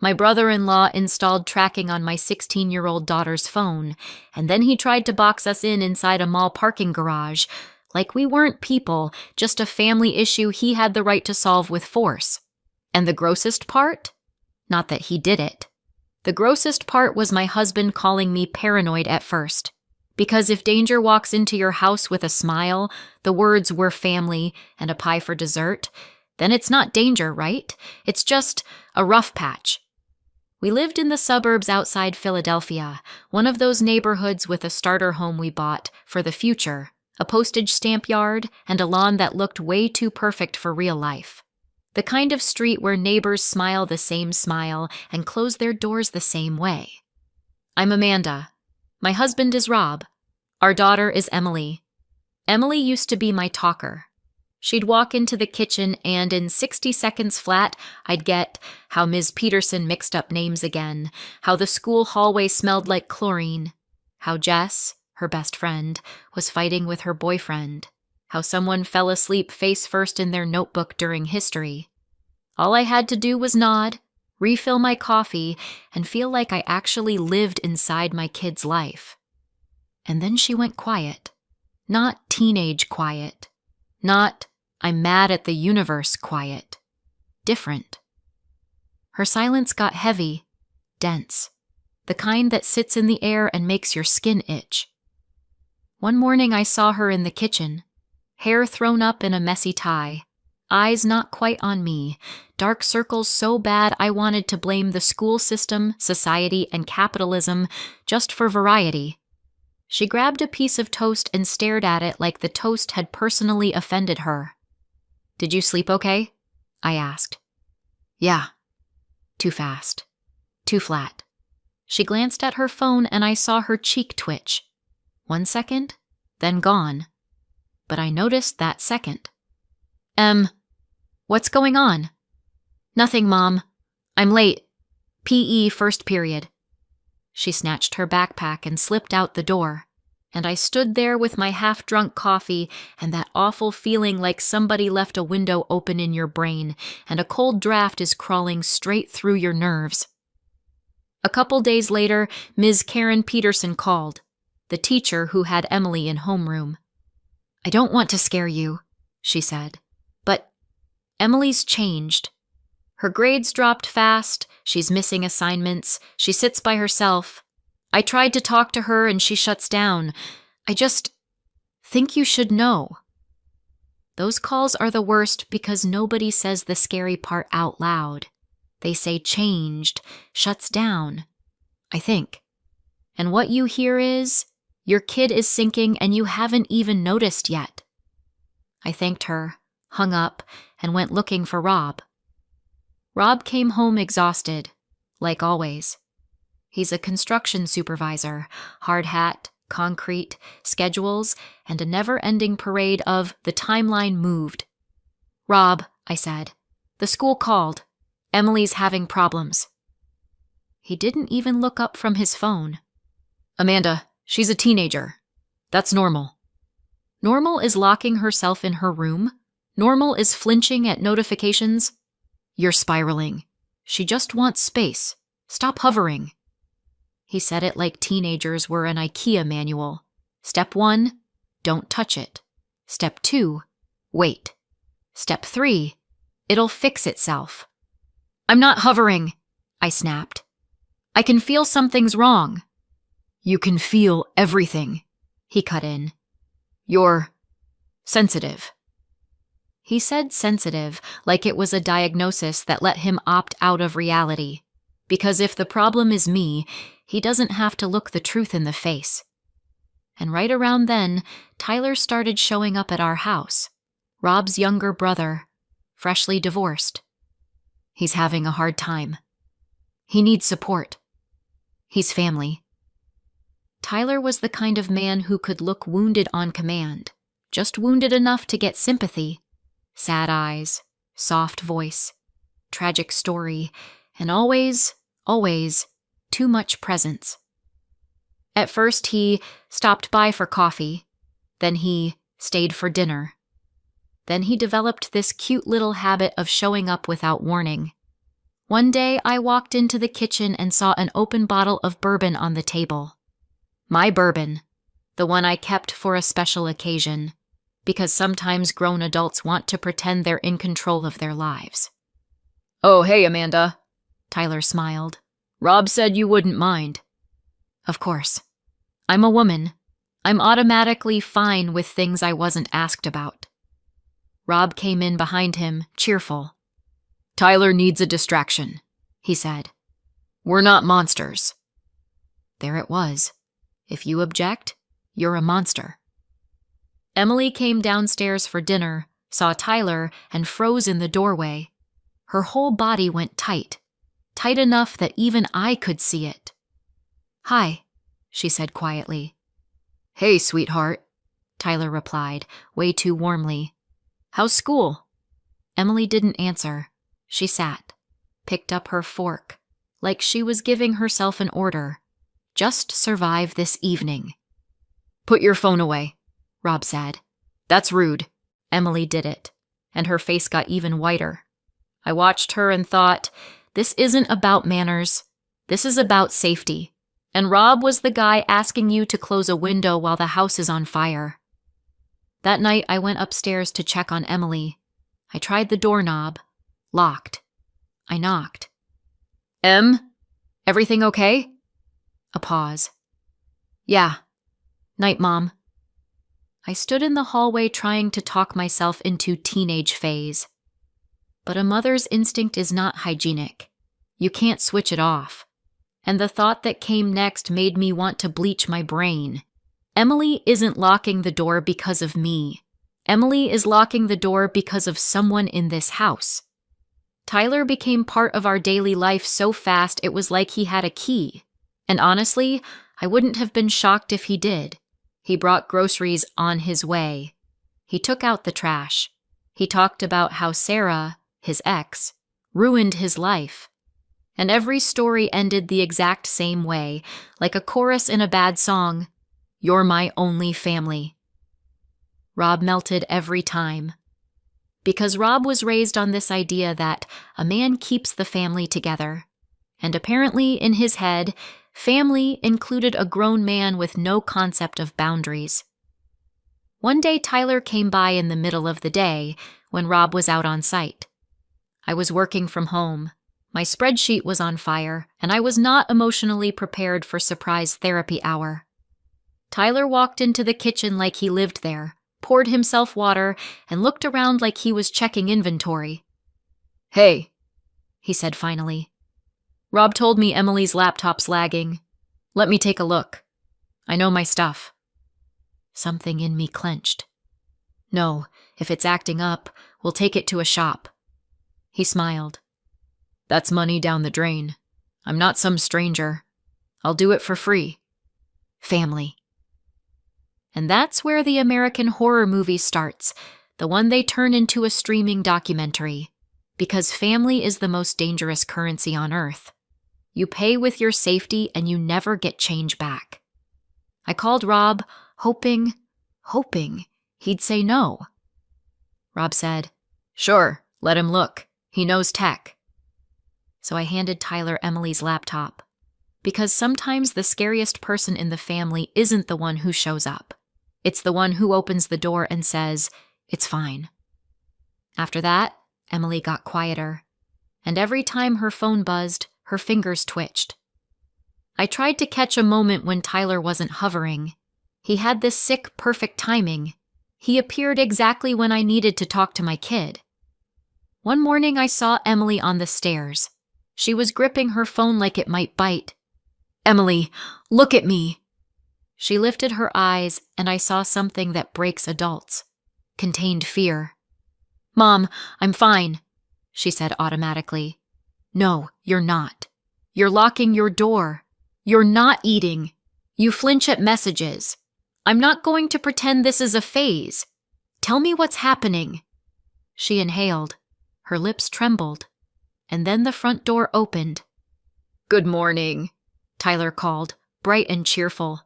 My brother-in-law installed tracking on my 16-year-old daughter's phone, and then he tried to box us in inside a mall parking garage, like we weren't people, just a family issue he had the right to solve with force. And the grossest part? Not that he did it. The grossest part was my husband calling me paranoid at first. Because if danger walks into your house with a smile, the words "we're family" and a pie for dessert, then it's not danger, right? It's just a rough patch. We lived in the suburbs outside Philadelphia, one of those neighborhoods with a starter home we bought for the future, a postage stamp yard, and a lawn that looked way too perfect for real life. The kind of street where neighbors smile the same smile and close their doors the same way. I'm Amanda. My husband is Rob. Our daughter is Emily. Emily used to be my talker. She'd walk into the kitchen and in 60 seconds flat, I'd get how Ms. Peterson mixed up names again, how the school hallway smelled like chlorine, how Jess, her best friend, was fighting with her boyfriend, how someone fell asleep face first in their notebook during history. All I had to do was nod, refill my coffee, and feel like I actually lived inside my kid's life. And then she went quiet. Not teenage quiet. Not "I'm mad at the universe" quiet. Different. Her silence got heavy, dense, the kind that sits in the air and makes your skin itch. One morning I saw her in the kitchen, hair thrown up in a messy tie, eyes not quite on me, dark circles so bad I wanted to blame the school system, society, and capitalism just for variety. She grabbed a piece of toast and stared at it like the toast had personally offended her. "Did you sleep okay?" I asked. "Yeah." Too fast. Too flat. She glanced at her phone and I saw her cheek twitch. 1 second, then gone. But I noticed that second. What's going on?" "Nothing, Mom. I'm late. PE first period." She snatched her backpack and slipped out the door, and I stood there with my half-drunk coffee and that awful feeling like somebody left a window open in your brain and a cold draft is crawling straight through your nerves. A couple days later, Ms. Karen Peterson called, the teacher who had Emily in homeroom. "I don't want to scare you," she said, "but Emily's changed. Her grades dropped fast, she's missing assignments, she sits by herself. I tried to talk to her and she shuts down. I just think you should know." Those calls are the worst because nobody says the scary part out loud. They say changed, shuts down, I think. And what you hear is, your kid is sinking and you haven't even noticed yet. I thanked her, hung up, and went looking for Rob. Rob came home exhausted, like always. He's a construction supervisor, hard hat, concrete, schedules, and a never-ending parade of the timeline moved. "Rob," I said, "the school called. Emily's having problems." He didn't even look up from his phone. "Amanda, she's a teenager. That's normal." Normal is locking herself in her room. Normal is flinching at notifications. "You're spiraling. She just wants space. Stop hovering." He said it like teenagers were an IKEA manual. Step 1, don't touch it. Step 2, wait. Step 3, it'll fix itself. "I'm not hovering," I snapped. "I can feel something's wrong." "You can feel everything," he cut in. "You're sensitive." He said sensitive like it was a diagnosis that let him opt out of reality. Because if the problem is me, he doesn't have to look the truth in the face. And right around then, Tyler started showing up at our house. Rob's younger brother, freshly divorced. He's having a hard time. He needs support. He's family. Tyler was the kind of man who could look wounded on command, just wounded enough to get sympathy. Sad eyes, soft voice, tragic story, and always too much presence. At first he stopped by for coffee, then he stayed for dinner. Then he developed this cute little habit of showing up without warning. One day, I walked into the kitchen and saw an open bottle of bourbon on the table. My bourbon, the one I kept for a special occasion, because sometimes grown adults want to pretend they're in control of their lives. "Oh, hey, Amanda," Tyler smiled. "Rob said you wouldn't mind." Of course. I'm a woman. I'm automatically fine with things I wasn't asked about. Rob came in behind him, cheerful. "Tyler needs a distraction," he said. "We're not monsters." There it was. If you object, you're a monster. Emily came downstairs for dinner, saw Tyler, and froze in the doorway. Her whole body went tight enough that even I could see it. "Hi," she said quietly. "Hey, sweetheart," Tyler replied, way too warmly. "How's school?" Emily didn't answer. She sat, picked up her fork, like she was giving herself an order. "Just survive this evening." "Put your phone away," Rob said. "That's rude." Emily did it, and her face got even whiter. I watched her and thought, this isn't about manners. This is about safety. And Rob was the guy asking you to close a window while the house is on fire. That night, I went upstairs to check on Emily. I tried the doorknob. Locked. I knocked. "Em? Everything okay?" A pause. "Yeah. Night, Mom." I stood in the hallway trying to talk myself into teenage phase. But a mother's instinct is not hygienic. You can't switch it off. And the thought that came next made me want to bleach my brain. Emily isn't locking the door because of me. Emily is locking the door because of someone in this house. Tyler became part of our daily life so fast it was like he had a key. And honestly, I wouldn't have been shocked if he did. He brought groceries on his way. He took out the trash. He talked about how Sarah, his ex, ruined his life. And every story ended the exact same way, like a chorus in a bad song. "You're my only family." Rob melted every time. Because Rob was raised on this idea that a man keeps the family together. And apparently, in his head, family included a grown man with no concept of boundaries. One day, Tyler came by in the middle of the day when Rob was out on site. I was working from home. My spreadsheet was on fire, and I was not emotionally prepared for surprise therapy hour. Tyler walked into the kitchen like he lived there, poured himself water, and looked around like he was checking inventory. "Hey," he said finally. "Rob told me Emily's laptop's lagging. Let me take a look. I know my stuff." Something in me clenched. "No, if it's acting up, we'll take it to a shop." He smiled. "That's money down the drain. I'm not some stranger. I'll do it for free. Family." And that's where the American horror movie starts, the one they turn into a streaming documentary. Because family is the most dangerous currency on earth. You pay with your safety and you never get change back. I called Rob, hoping he'd say no. Rob said, "Sure, let him look. He knows tech." So I handed Tyler Emily's laptop. Because sometimes the scariest person in the family isn't the one who shows up. It's the one who opens the door and says, "It's fine." After that, Emily got quieter. And every time her phone buzzed, her fingers twitched. I tried to catch a moment when Tyler wasn't hovering. He had this sick, perfect timing. He appeared exactly when I needed to talk to my kid. One morning I saw Emily on the stairs. She was gripping her phone like it might bite. "Emily, look at me." She lifted her eyes, and I saw something that breaks adults. Contained fear. "Mom, I'm fine," she said automatically. "No, you're not. You're locking your door. You're not eating. You flinch at messages. I'm not going to pretend this is a phase. Tell me what's happening." She inhaled. Her lips trembled. And then the front door opened. "Good morning," Tyler called, bright and cheerful.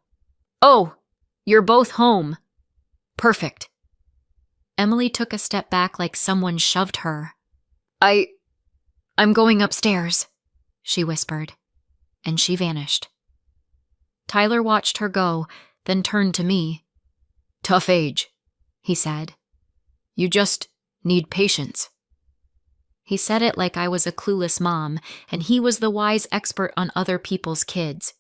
"Oh, you're both home. Perfect." Emily took a step back like someone shoved her. I'm going upstairs, she whispered, and she vanished. Tyler watched her go, then turned to me. Tough age, he said. You just need patience. He said it like I was a clueless mom, and he was the wise expert on other people's kids.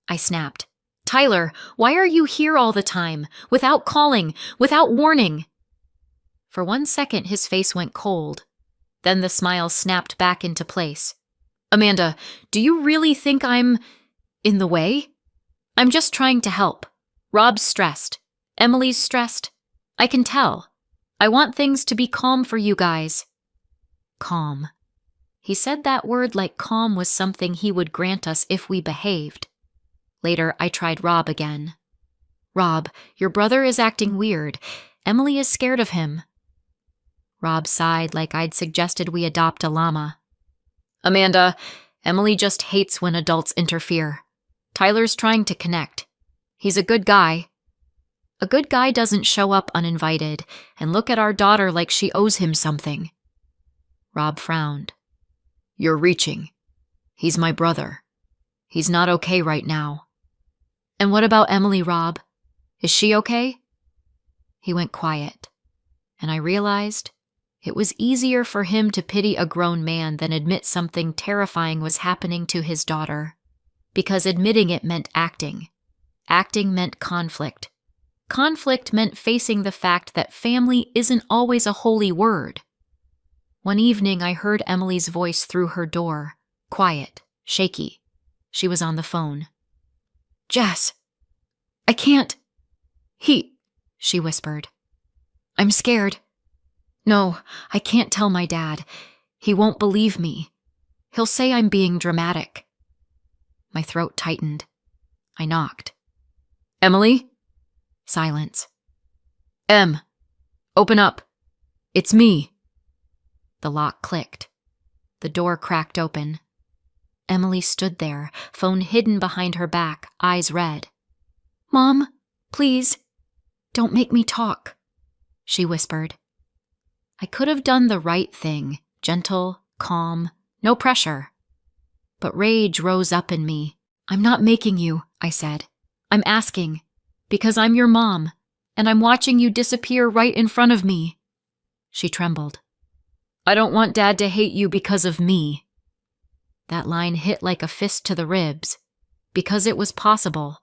I snapped. Tyler, why are you here all the time, without calling, without warning? For 1 second, his face went cold. Then the smile snapped back into place. Amanda, do you really think I'm in the way? I'm just trying to help. Rob's stressed. Emily's stressed. I can tell. I want things to be calm for you guys. Calm. He said that word like calm was something he would grant us if we behaved. Later, I tried Rob again. Rob, your brother is acting weird. Emily is scared of him. Rob sighed like I'd suggested we adopt a llama. Amanda, Emily just hates when adults interfere. Tyler's trying to connect. He's a good guy. A good guy doesn't show up uninvited and look at our daughter like she owes him something. Rob frowned. You're reaching. He's my brother. He's not okay right now. And what about Emily, Rob? Is she okay? He went quiet, and I realized it was easier for him to pity a grown man than admit something terrifying was happening to his daughter, because admitting it meant acting. Acting meant conflict. Conflict meant facing the fact that family isn't always a holy word. One evening, I heard Emily's voice through her door, quiet, shaky. She was on the phone. Jess, I can't. She whispered. I'm scared. No, I can't tell my dad. He won't believe me. He'll say I'm being dramatic. My throat tightened. I knocked. Emily? Silence. Em, open up. It's me. The lock clicked. The door cracked open. Emily stood there, phone hidden behind her back, eyes red. Mom, please, don't make me talk, she whispered. I could have done the right thing, gentle, calm, no pressure. But rage rose up in me. I'm not making you, I said. I'm asking, because I'm your mom, and I'm watching you disappear right in front of me. She trembled. I don't want Dad to hate you because of me. That line hit like a fist to the ribs, because it was possible,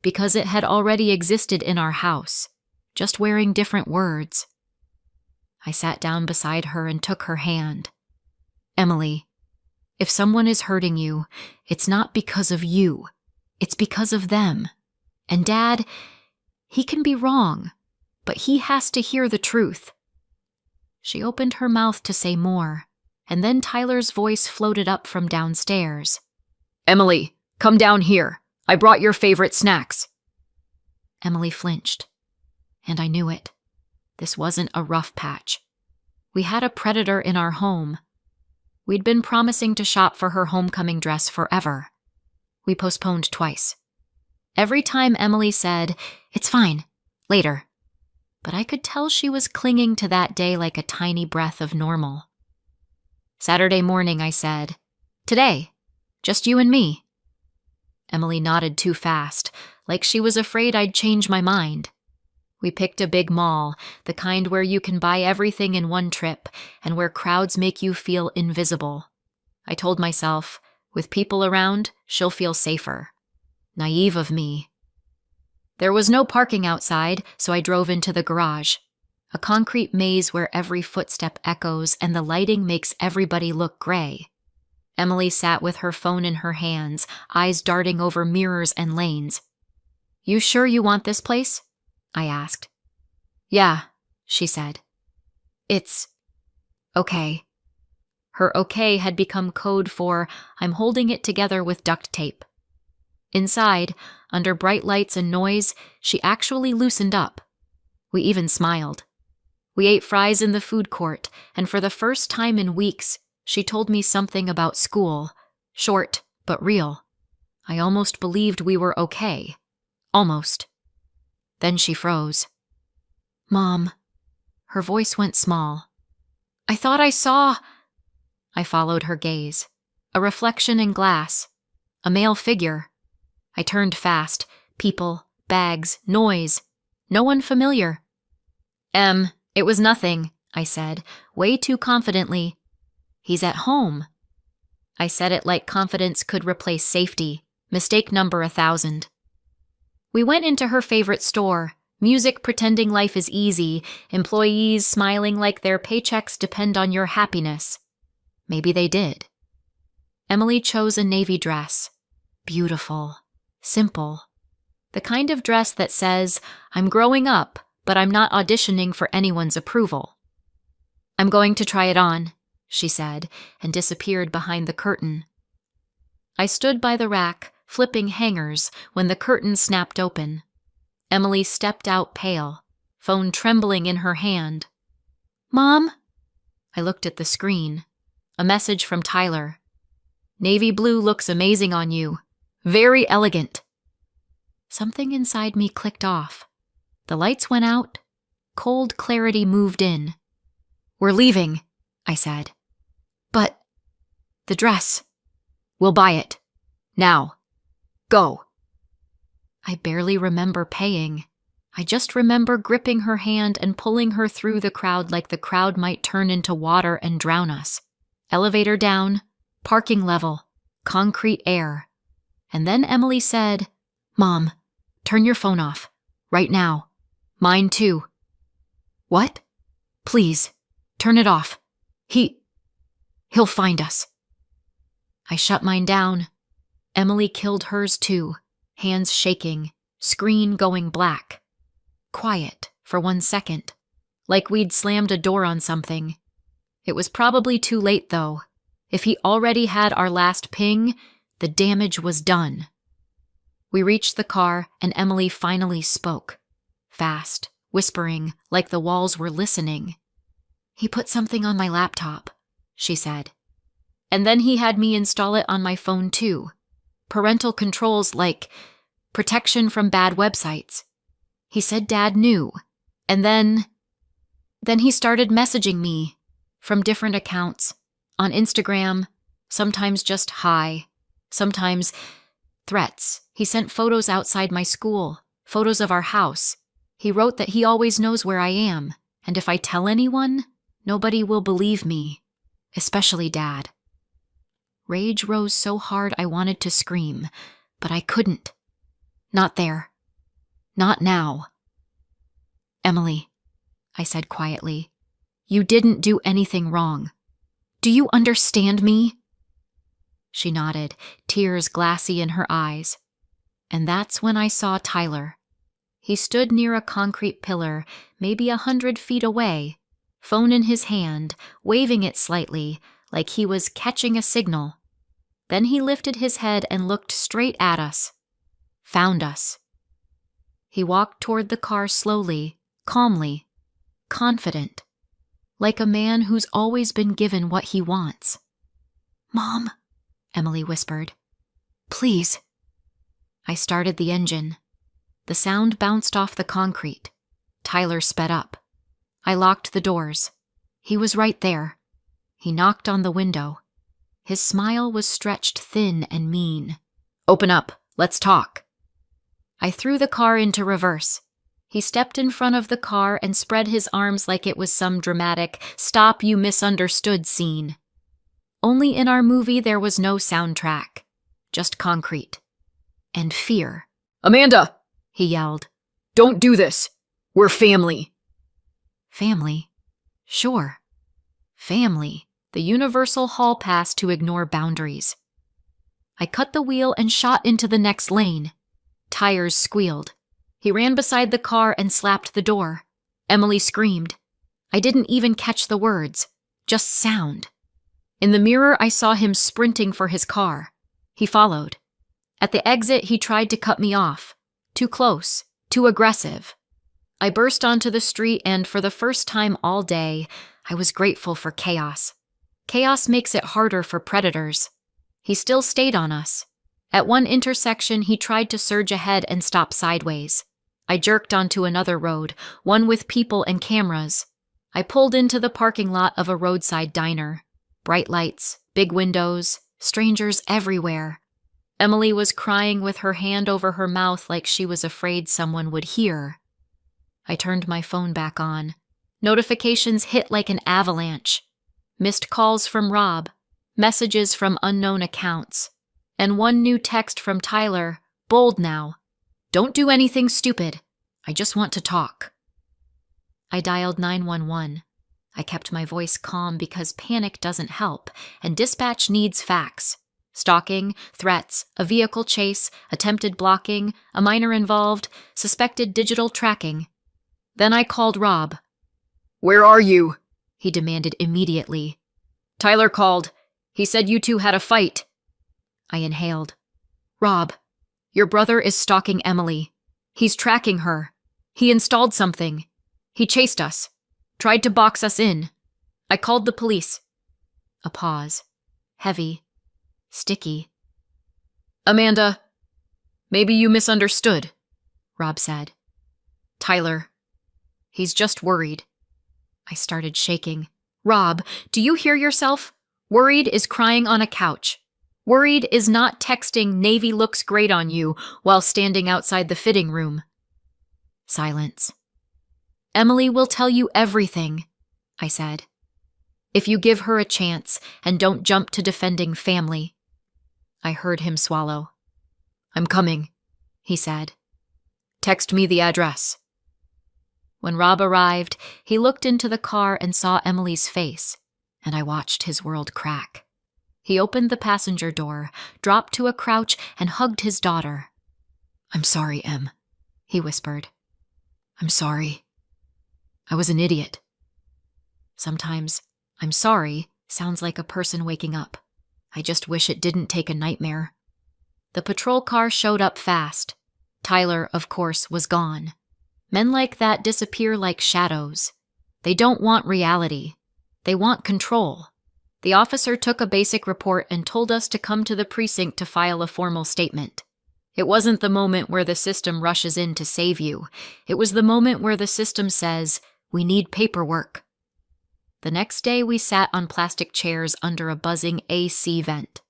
because it had already existed in our house, just wearing different words. I sat down beside her and took her hand. Emily, if someone is hurting you, it's not because of you. It's because of them. And Dad, he can be wrong, but he has to hear the truth. She opened her mouth to say more, and then Tyler's voice floated up from downstairs. Emily, come down here. I brought your favorite snacks. Emily flinched, and I knew it. This wasn't a rough patch. We had a predator in our home. We'd been promising to shop for her homecoming dress forever. We postponed twice. Every time Emily said, "It's fine, later." But I could tell she was clinging to that day like a tiny breath of normal. Saturday morning, I said, "Today, just you and me." Emily nodded too fast, like she was afraid I'd change my mind. We picked a big mall, the kind where you can buy everything in one trip and where crowds make you feel invisible. I told myself, with people around, she'll feel safer. Naive of me. There was no parking outside, so I drove into the garage. A concrete maze where every footstep echoes and the lighting makes everybody look gray. Emily sat with her phone in her hands, eyes darting over mirrors and lanes. You sure you want this place? I asked. Yeah, she said. It's okay. Her okay had become code for I'm holding it together with duct tape. Inside, under bright lights and noise, she actually loosened up. We even smiled. We ate fries in the food court, and for the first time in weeks, she told me something about school, short but real. I almost believed we were okay. Almost. Then she froze. Mom. Her voice went small. I thought I saw... I followed her gaze. A reflection in glass. A male figure. I turned fast. People, bags, noise. No one familiar. It was nothing, I said, way too confidently. He's at home. I said it like confidence could replace safety. Mistake number 1,000. We went into her favorite store. Music pretending life is easy. Employees smiling like their paychecks depend on your happiness. Maybe they did. Emily chose a navy dress. Beautiful. Simple. The kind of dress that says, I'm growing up, but I'm not auditioning for anyone's approval. I'm going to try it on, she said, and disappeared behind the curtain. I stood by the rack, flipping hangers, when the curtain snapped open. Emily stepped out pale, phone trembling in her hand. Mom? I looked at the screen. A message from Tyler. Navy blue looks amazing on you. Very elegant. Something inside me clicked off. The lights went out. Cold clarity moved in. We're leaving, I said. But the dress. We'll buy it. Now. Go. I barely remember paying. I just remember gripping her hand and pulling her through the crowd like the crowd might turn into water and drown us. Elevator down, parking level, concrete air. And then Emily said, Mom, turn your phone off. Right now. Mine too. What? Please, turn it off. He'll find us. I shut mine down. Emily killed hers too, hands shaking, screen going black. Quiet for 1 second, like we'd slammed a door on something. It was probably too late though. If he already had our last ping, the damage was done. We reached the car and Emily finally spoke. Fast, whispering, like the walls were listening. He put something on my laptop, she said. And then he had me install it on my phone too. Parental controls like protection from bad websites. He said Dad knew. And then he started messaging me from different accounts. On Instagram, sometimes just hi, sometimes threats. He sent photos outside my school, photos of our house. He wrote that he always knows where I am, and if I tell anyone, nobody will believe me, especially Dad. Rage rose so hard I wanted to scream, but I couldn't. Not there. Not now. Emily, I said quietly, you didn't do anything wrong. Do you understand me? She nodded, tears glassy in her eyes. And that's when I saw Tyler. He stood near a concrete pillar, maybe 100 feet away, phone in his hand, waving it slightly, like he was catching a signal. Then he lifted his head and looked straight at us. Found us. He walked toward the car slowly, calmly, confident, like a man who's always been given what he wants. Mom, Emily whispered. Please. I started the engine. The sound bounced off the concrete. Tyler sped up. I locked the doors. He was right there. He knocked on the window. His smile was stretched thin and mean. Open up. Let's talk. I threw the car into reverse. He stepped in front of the car and spread his arms like it was some dramatic "stop you misunderstood" scene. Only in our movie there was no soundtrack. Just concrete. And fear. Amanda! He yelled. Don't do this. We're family. Family? Sure. Family. The universal hall pass to ignore boundaries. I cut the wheel and shot into the next lane. Tires squealed. He ran beside the car and slapped the door. Emily screamed. I didn't even catch the words, just sound. In the mirror, I saw him sprinting for his car. He followed. At the exit, he tried to cut me off. Too close, too aggressive. I burst onto the street and, for the first time all day, I was grateful for chaos. Chaos makes it harder for predators. He still stayed on us. At one intersection, he tried to surge ahead and stop sideways. I jerked onto another road, one with people and cameras. I pulled into the parking lot of a roadside diner. Bright lights, big windows, strangers everywhere. Emily was crying with her hand over her mouth like she was afraid someone would hear. I turned my phone back on. Notifications hit like an avalanche. Missed calls from Rob, messages from unknown accounts, and one new text from Tyler, bold now. Don't do anything stupid. I just want to talk. I dialed 911. I kept my voice calm because panic doesn't help, and dispatch needs facts. Stalking, threats, a vehicle chase, attempted blocking, a minor involved, suspected digital tracking. Then I called Rob. "Where are you?" he demanded immediately. "Tyler called. He said you two had a fight." I inhaled. "Rob, your brother is stalking Emily. He's tracking her. He installed something. He chased us. Tried to box us in. I called the police." A pause. Heavy. Sticky. "Amanda, maybe you misunderstood," Rob said. "Tyler, he's just worried." I started shaking. "Rob, do you hear yourself? Worried is crying on a couch. Worried is not texting Navy looks great on you while standing outside the fitting room." Silence. "Emily will tell you everything," I said. "If you give her a chance and don't jump to defending family." I heard him swallow. "I'm coming," he said. "Text me the address." When Rob arrived, he looked into the car and saw Emily's face, and I watched his world crack. He opened the passenger door, dropped to a crouch, and hugged his daughter. "I'm sorry, Em," he whispered. "I'm sorry. I was an idiot." Sometimes, "I'm sorry" sounds like a person waking up. I just wish it didn't take a nightmare. The patrol car showed up fast. Tyler, of course, was gone. Men like that disappear like shadows. They don't want reality. They want control. The officer took a basic report and told us to come to the precinct to file a formal statement. It wasn't the moment where the system rushes in to save you. It was the moment where the system says, "We need paperwork." The next day we sat on plastic chairs under a buzzing AC vent.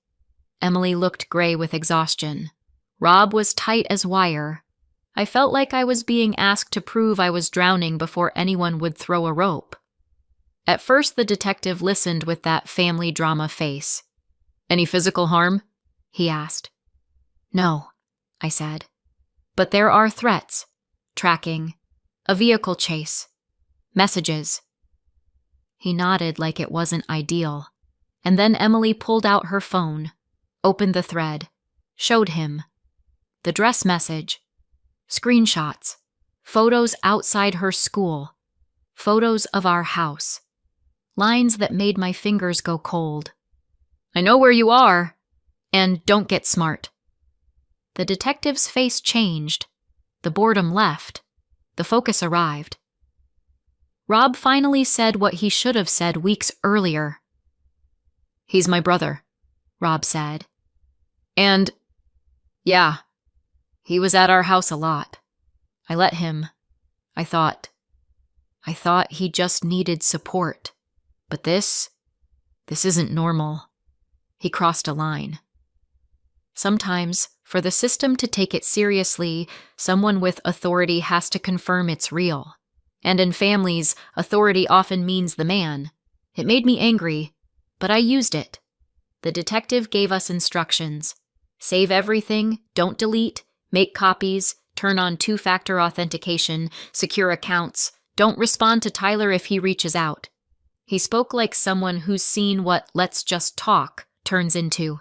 Emily looked gray with exhaustion. Rob was tight as wire. I felt like I was being asked to prove I was drowning before anyone would throw a rope. At first the detective listened with that family drama face. "Any physical harm?" he asked. "No," I said. "But there are threats. Tracking. A vehicle chase. Messages." He nodded like it wasn't ideal. And then Emily pulled out her phone, opened the thread, showed him. The dress message. Screenshots. Photos outside her school. Photos of our house. Lines that made my fingers go cold. "I know where you are. And don't get smart." The detective's face changed. The boredom left. The focus arrived. Rob finally said what he should have said weeks earlier. "He's my brother," Rob said. "And, yeah, he was at our house a lot. I let him. I thought he just needed support. But this isn't normal." He crossed a line. Sometimes, for the system to take it seriously, someone with authority has to confirm it's real. And in families, authority often means the man. It made me angry, but I used it. The detective gave us instructions. Save everything, don't delete, make copies, turn on two-factor authentication, secure accounts, don't respond to Tyler if he reaches out. He spoke like someone who's seen what "let's just talk" turns into.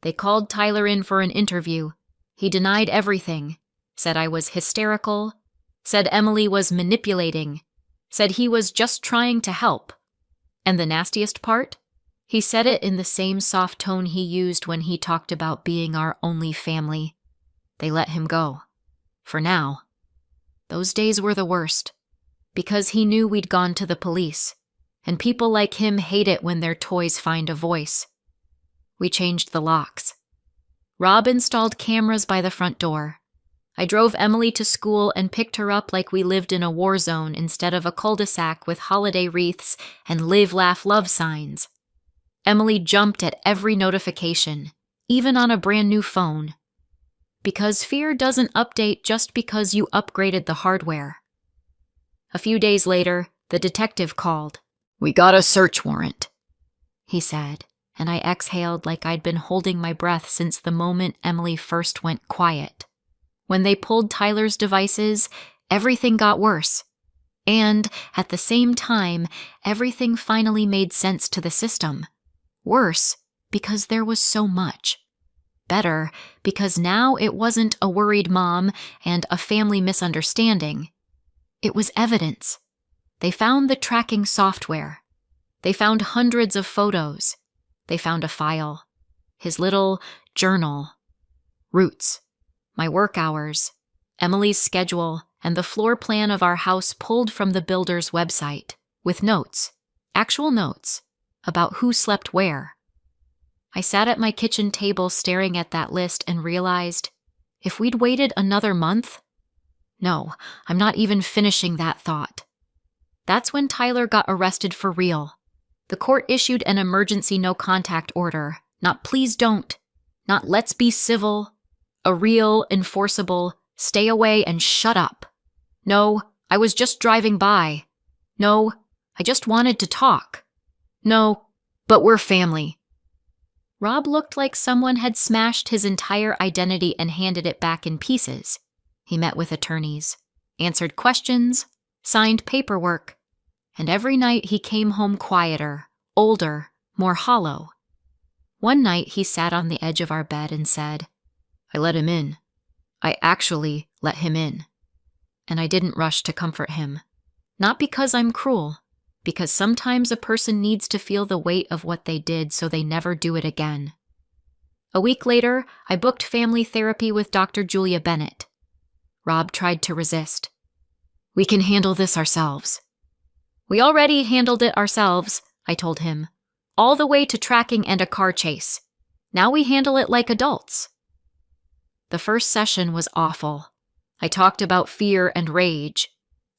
They called Tyler in for an interview. He denied everything, said I was hysterical, said Emily was manipulating, said he was just trying to help. And the nastiest part? He said it in the same soft tone he used when he talked about being our only family. They let him go. For now. Those days were the worst. Because he knew we'd gone to the police. And people like him hate it when their toys find a voice. We changed the locks. Rob installed cameras by the front door. I drove Emily to school and picked her up like we lived in a war zone instead of a cul-de-sac with holiday wreaths and live, laugh, love signs. Emily jumped at every notification, even on a brand new phone. Because fear doesn't update just because you upgraded the hardware. A few days later, the detective called. "We got a search warrant," he said, and I exhaled like I'd been holding my breath since the moment Emily first went quiet. When they pulled Tyler's devices, everything got worse. And, at the same time, everything finally made sense to the system. Worse, because there was so much. Better, because now it wasn't a worried mom and a family misunderstanding. It was evidence. They found the tracking software. They found hundreds of photos. They found a file. His little journal. Roots. My work hours. Emily's schedule, and the floor plan of our house pulled from the builder's website, with notes, actual notes, about who slept where. I sat at my kitchen table staring at that list and realized, if we'd waited another month... No, I'm not even finishing that thought. That's when Tyler got arrested for real. The court issued an emergency no-contact order, not please don't, not let's be civil, a real, enforceable, stay away and shut up. No, I was just driving by. No, I just wanted to talk. No, but we're family. Rob looked like someone had smashed his entire identity and handed it back in pieces. He met with attorneys, answered questions, signed paperwork, and every night he came home quieter, older, more hollow. One night he sat on the edge of our bed and said, "I let him in. I actually let him in." And I didn't rush to comfort him. Not because I'm cruel, because sometimes a person needs to feel the weight of what they did so they never do it again. A week later, I booked family therapy with Dr. Julia Bennett. Rob tried to resist. "We can handle this ourselves." "We already handled it ourselves," I told him, "all the way to tracking and a car chase. Now we handle it like adults." The first session was awful. I talked about fear and rage.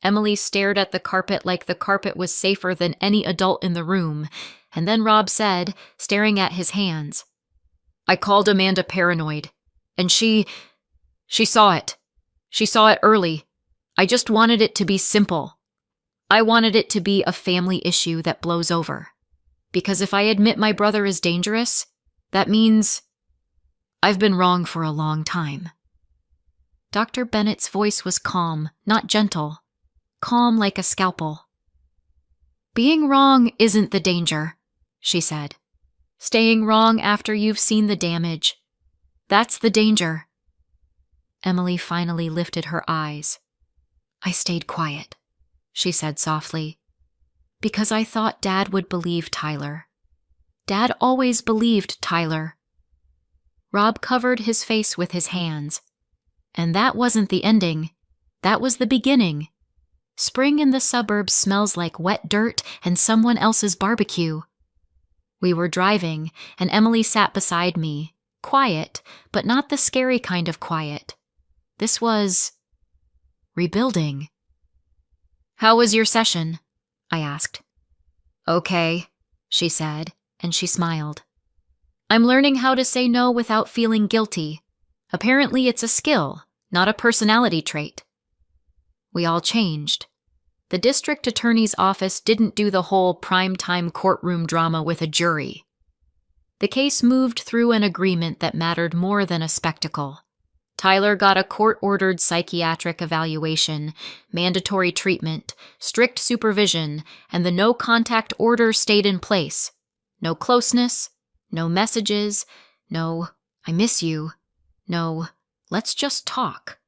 Emily stared at the carpet like the carpet was safer than any adult in the room, and then Rob said, staring at his hands, "I called Amanda paranoid, and she saw it. She saw it early. I just wanted it to be simple. I wanted it to be a family issue that blows over. Because if I admit my brother is dangerous, that means I've been wrong for a long time." Dr. Bennett's voice was calm, not gentle. Calm like a scalpel. "Being wrong isn't the danger," she said. "Staying wrong after you've seen the damage. That's the danger." Emily finally lifted her eyes. "I stayed quiet," she said softly, "because I thought Dad would believe Tyler. Dad always believed Tyler." Rob covered his face with his hands. And that wasn't the ending. That was the beginning. Spring in the suburbs smells like wet dirt and someone else's barbecue. We were driving, and Emily sat beside me, quiet, but not the scary kind of quiet. This was rebuilding. "How was your session?" I asked. "Okay," she said, and she smiled. "I'm learning how to say no without feeling guilty. Apparently it's a skill, not a personality trait." We all changed. The district attorney's office didn't do the whole primetime courtroom drama with a jury. The case moved through an agreement that mattered more than a spectacle. Tyler got a court-ordered psychiatric evaluation, mandatory treatment, strict supervision, and the no-contact order stayed in place. No closeness, no messages, no, "I miss you," no, "let's just talk."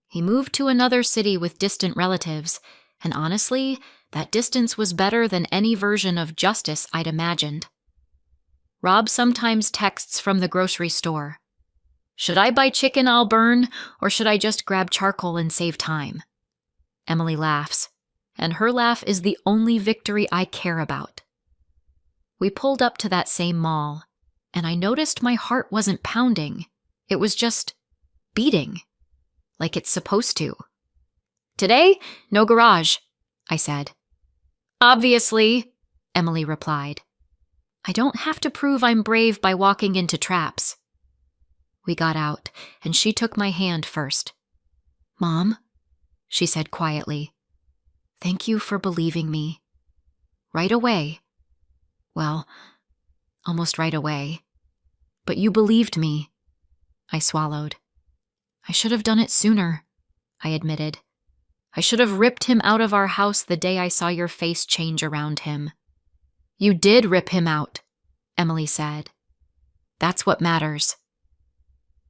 He moved to another city with distant relatives, and honestly, that distance was better than any version of justice I'd imagined. Rob sometimes texts from the grocery store. "Should I buy chicken I'll burn, or should I just grab charcoal and save time?" Emily laughs, and her laugh is the only victory I care about. We pulled up to that same mall, and I noticed my heart wasn't pounding. It was just beating, like it's supposed to. "Today, no garage," I said. "Obviously," Emily replied. I don't have to prove I'm brave by walking into traps. We got out, and she took my hand first. "Mom," she said quietly, "thank you for believing me. Right away. Well, almost right away. But you believed me." I swallowed. "I should have done it sooner," I admitted. "I should have ripped him out of our house the day I saw your face change around him." "You did rip him out," Emily said. "That's what matters."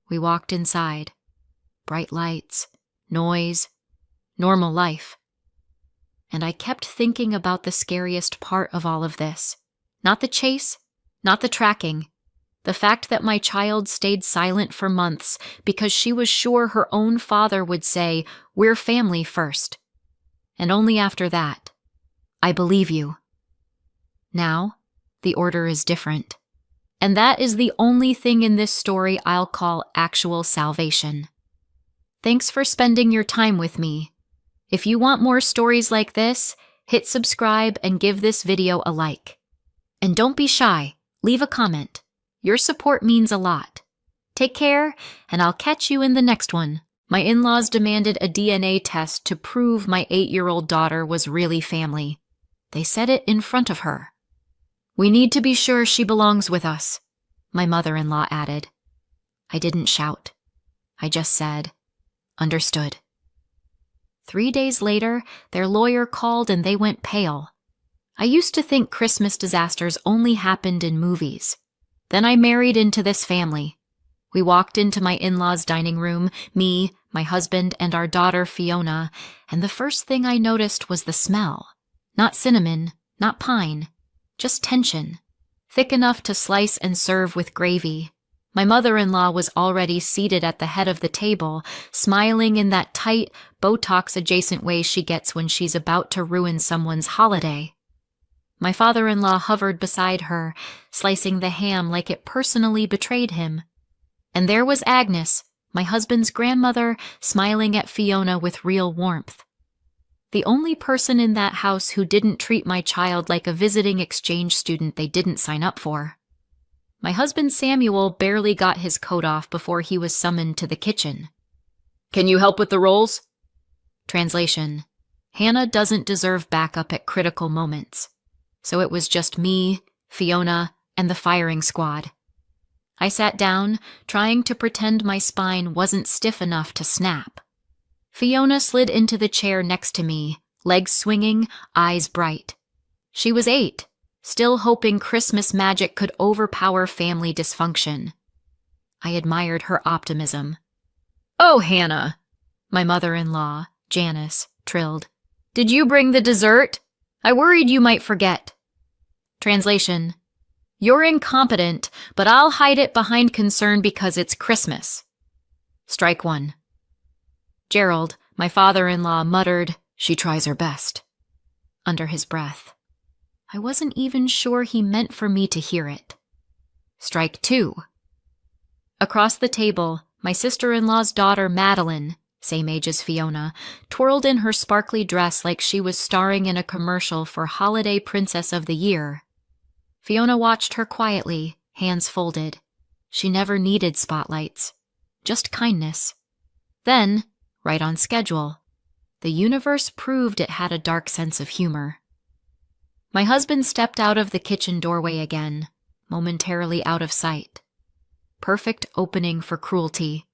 We walked inside. Bright lights, noise, normal life. And I kept thinking about the scariest part of all of this. Not the chase, not the tracking. The fact that my child stayed silent for months because she was sure her own father would say, "We're family first." And only after that, "I believe you." Now, the order is different. And that is the only thing in this story I'll call actual salvation. Thanks for spending your time with me. If you want more stories like this, hit subscribe and give this video a like. And don't be shy, leave a comment. Your support means a lot. Take care, and I'll catch you in the next one. My in-laws demanded a DNA test to prove my 8-year-old daughter was really family. They said it in front of her. "We need to be sure she belongs with us," my mother-in-law added. I didn't shout. I just said, "Understood." 3 days later, their lawyer called and they went pale. I used to think Christmas disasters only happened in movies. Then I married into this family. We walked into my in-laws' dining room, me, my husband, and our daughter Fiona, and the first thing I noticed was the smell. Not cinnamon, not pine, just tension, thick enough to slice and serve with gravy. My mother-in-law was already seated at the head of the table, smiling in that tight, Botox-adjacent way she gets when she's about to ruin someone's holiday. My father-in-law hovered beside her, slicing the ham like it personally betrayed him. And there was Agnes, my husband's grandmother, smiling at Fiona with real warmth. The only person in that house who didn't treat my child like a visiting exchange student they didn't sign up for. My husband Samuel barely got his coat off before he was summoned to the kitchen. "Can you help with the rolls?" Translation: Hannah doesn't deserve backup at critical moments. So it was just me, Fiona, and the firing squad. I sat down, trying to pretend my spine wasn't stiff enough to snap. Fiona slid into the chair next to me, legs swinging, eyes bright. She was 8, still hoping Christmas magic could overpower family dysfunction. I admired her optimism. "Oh, Hannah," my mother-in-law, Janice, trilled. "Did you bring the dessert? I worried you might forget." Translation: You're incompetent, but I'll hide it behind concern because it's Christmas. Strike 1. Gerald, my father-in-law, muttered, "She tries her best," under his breath. I wasn't even sure he meant for me to hear it. Strike 2. Across the table, my sister-in-law's daughter, Madeline, same age as Fiona, twirled in her sparkly dress like she was starring in a commercial for Holiday Princess of the Year. Fiona watched her quietly, hands folded. She never needed spotlights, just kindness. Then, right on schedule, the universe proved it had a dark sense of humor. My husband stepped out of the kitchen doorway again, momentarily out of sight. Perfect opening for cruelty.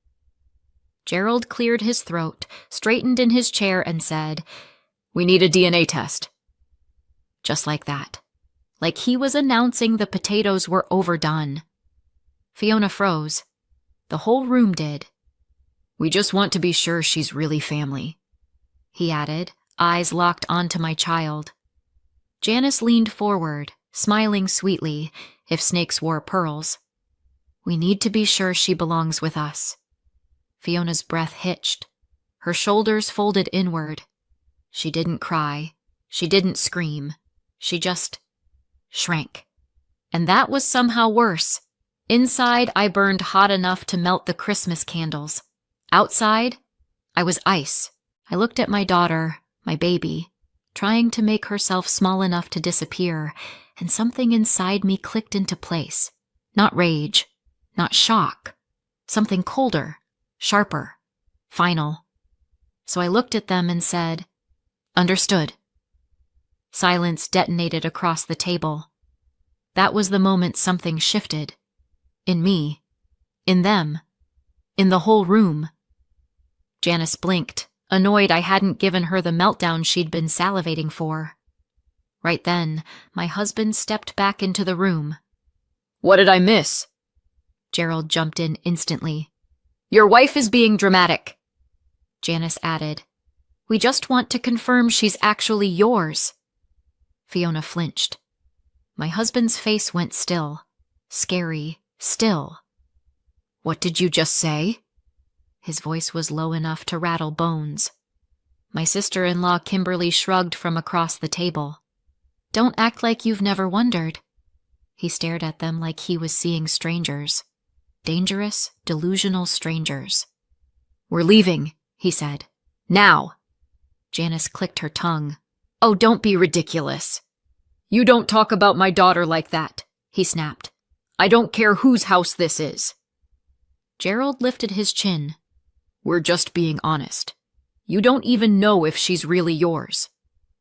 Gerald cleared his throat, straightened in his chair, and said, "We need a DNA test." Just like that. Like he was announcing the potatoes were overdone. Fiona froze. The whole room did. "We just want to be sure she's really family," he added, eyes locked onto my child. Janice leaned forward, smiling sweetly, if snakes wore pearls. "We need to be sure she belongs with us." Fiona's breath hitched. Her shoulders folded inward. She didn't cry. She didn't scream. She just shrank. And that was somehow worse. Inside, I burned hot enough to melt the Christmas candles. Outside, I was ice. I looked at my daughter, my baby, trying to make herself small enough to disappear, and something inside me clicked into place. Not rage, not shock. Something colder, sharper, final. So I looked at them and said, "Understood." Silence detonated across the table. That was the moment something shifted. In me. In them. In the whole room. Janice blinked, annoyed I hadn't given her the meltdown she'd been salivating for. Right then, my husband stepped back into the room. "What did I miss?" Gerald jumped in instantly. "Your wife is being dramatic." Janice added, "We just want to confirm she's actually yours." Fiona flinched. My husband's face went still. Scary, still. "What did you just say?" His voice was low enough to rattle bones. My sister-in-law Kimberly shrugged from across the table. "Don't act like you've never wondered." He stared at them like he was seeing strangers. Dangerous, delusional strangers. "We're leaving," he said. "Now." Janice clicked her tongue. "Oh, don't be ridiculous. You don't talk about my daughter like that," he snapped. "I don't care whose house this is." Gerald lifted his chin. "We're just being honest. You don't even know if she's really yours.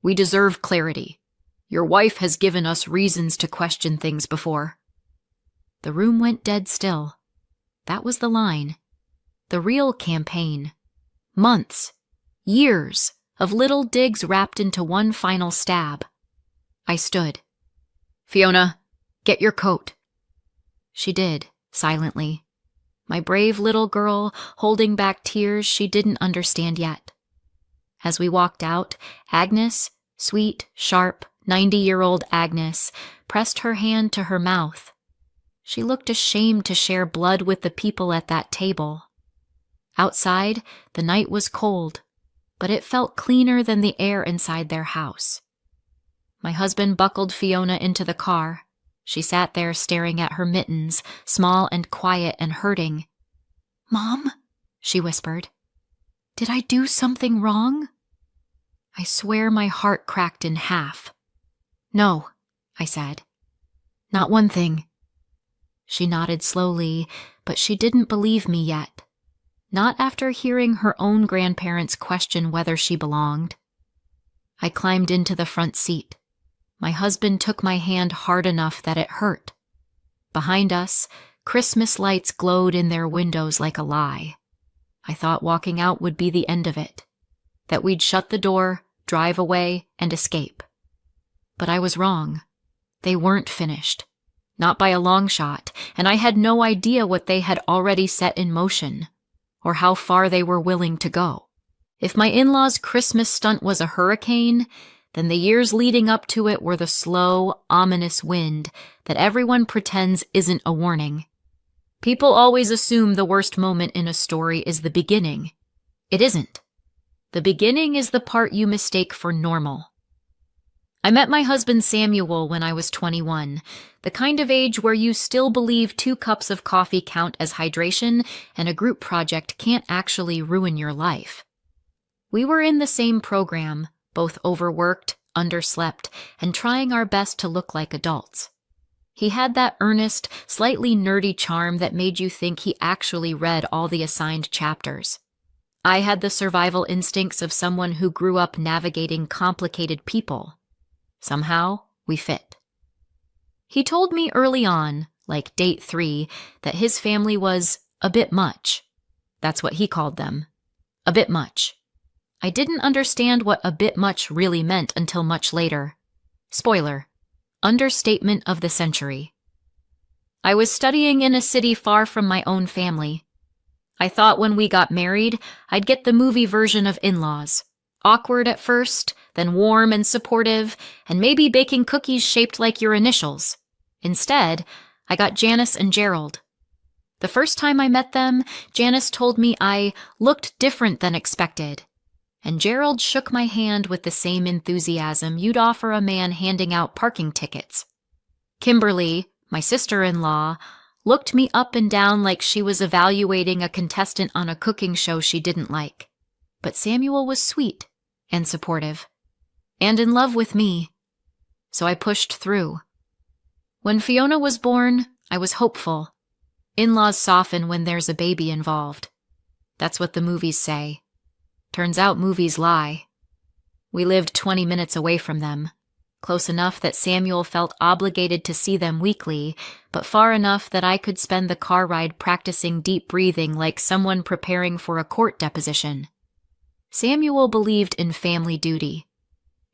We deserve clarity. Your wife has given us reasons to question things before." The room went dead still. That was the line. The real campaign. Months, years of little digs wrapped into one final stab. I stood. "Fiona, get your coat." She did, silently. My brave little girl holding back tears she didn't understand yet. As we walked out, Agnes, sweet, sharp, 90-year-old Agnes, pressed her hand to her mouth. She looked ashamed to share blood with the people at that table. Outside, the night was cold, but it felt cleaner than the air inside their house. My husband buckled Fiona into the car. She sat there staring at her mittens, small and quiet and hurting. "Mom," she whispered, "did I do something wrong?" I swear my heart cracked in half. "No," I said. "Not one thing." She nodded slowly, but she didn't believe me yet. Not after hearing her own grandparents question whether she belonged. I climbed into the front seat. My husband took my hand hard enough that it hurt. Behind us, Christmas lights glowed in their windows like a lie. I thought walking out would be the end of it, that we'd shut the door, drive away, and escape. But I was wrong. They weren't finished. Not by a long shot, and I had no idea what they had already set in motion, or how far they were willing to go. If my in-laws' Christmas stunt was a hurricane, then the years leading up to it were the slow, ominous wind that everyone pretends isn't a warning. People always assume the worst moment in a story is the beginning. It isn't. The beginning is the part you mistake for normal. I met my husband Samuel when I was 21, the kind of age where you still believe 2 cups of coffee count as hydration and a group project can't actually ruin your life. We were in the same program, both overworked, underslept, and trying our best to look like adults. He had that earnest, slightly nerdy charm that made you think he actually read all the assigned chapters. I had the survival instincts of someone who grew up navigating complicated people. Somehow, we fit. He told me early on, like date 3, that his family was a bit much. That's what he called them. A bit much. I didn't understand what a bit much really meant until much later. Spoiler. Understatement of the century. I was studying in a city far from my own family. I thought when we got married, I'd get the movie version of in-laws. Awkward at first, then warm and supportive, and maybe baking cookies shaped like your initials. Instead, I got Janice and Gerald. The first time I met them, Janice told me I looked different than expected. And Gerald shook my hand with the same enthusiasm you'd offer a man handing out parking tickets. Kimberly, my sister-in-law, looked me up and down like she was evaluating a contestant on a cooking show she didn't like. But Samuel was sweet and supportive, and in love with me. So I pushed through. When Fiona was born, I was hopeful. In-laws soften when there's a baby involved. That's what the movies say. Turns out movies lie. We lived 20 minutes away from them, close enough that Samuel felt obligated to see them weekly, but far enough that I could spend the car ride practicing deep breathing like someone preparing for a court deposition. Samuel believed in family duty.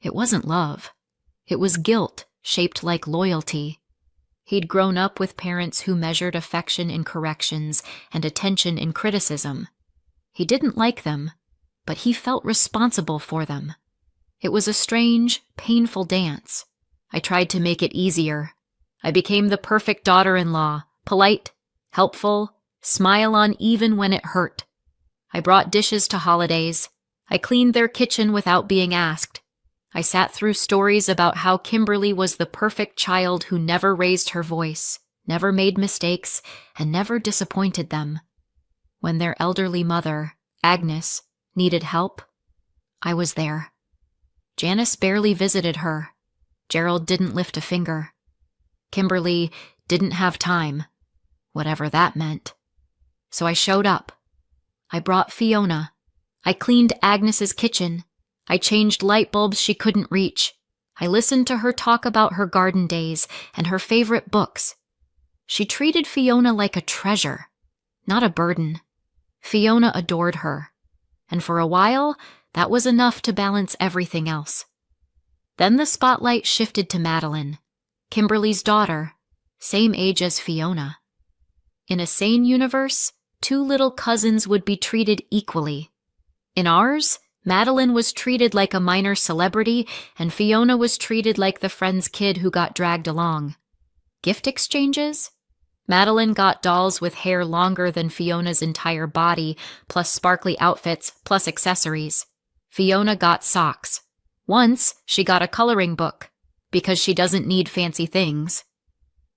It wasn't love. It was guilt shaped like loyalty. He'd grown up with parents who measured affection in corrections and attention in criticism. He didn't like them, but he felt responsible for them. It was a strange, painful dance. I tried to make it easier. I became the perfect daughter-in-law, polite, helpful, smile on even when it hurt. I brought dishes to holidays. I cleaned their kitchen without being asked. I sat through stories about how Kimberly was the perfect child who never raised her voice, never made mistakes, and never disappointed them. When their elderly mother, Agnes, needed help, I was there. Janice barely visited her. Gerald didn't lift a finger. Kimberly didn't have time, whatever that meant. So I showed up. I brought Fiona. I cleaned Agnes's kitchen. I changed light bulbs she couldn't reach. I listened to her talk about her garden days and her favorite books. She treated Fiona like a treasure, not a burden. Fiona adored her, and for a while, that was enough to balance everything else. Then the spotlight shifted to Madeline, Kimberly's daughter, same age as Fiona. In a sane universe, two little cousins would be treated equally. In ours, Madeline was treated like a minor celebrity, and Fiona was treated like the friend's kid who got dragged along. Gift exchanges? Madeline got dolls with hair longer than Fiona's entire body, plus sparkly outfits, plus accessories. Fiona got socks. Once, she got a coloring book, because she doesn't need fancy things.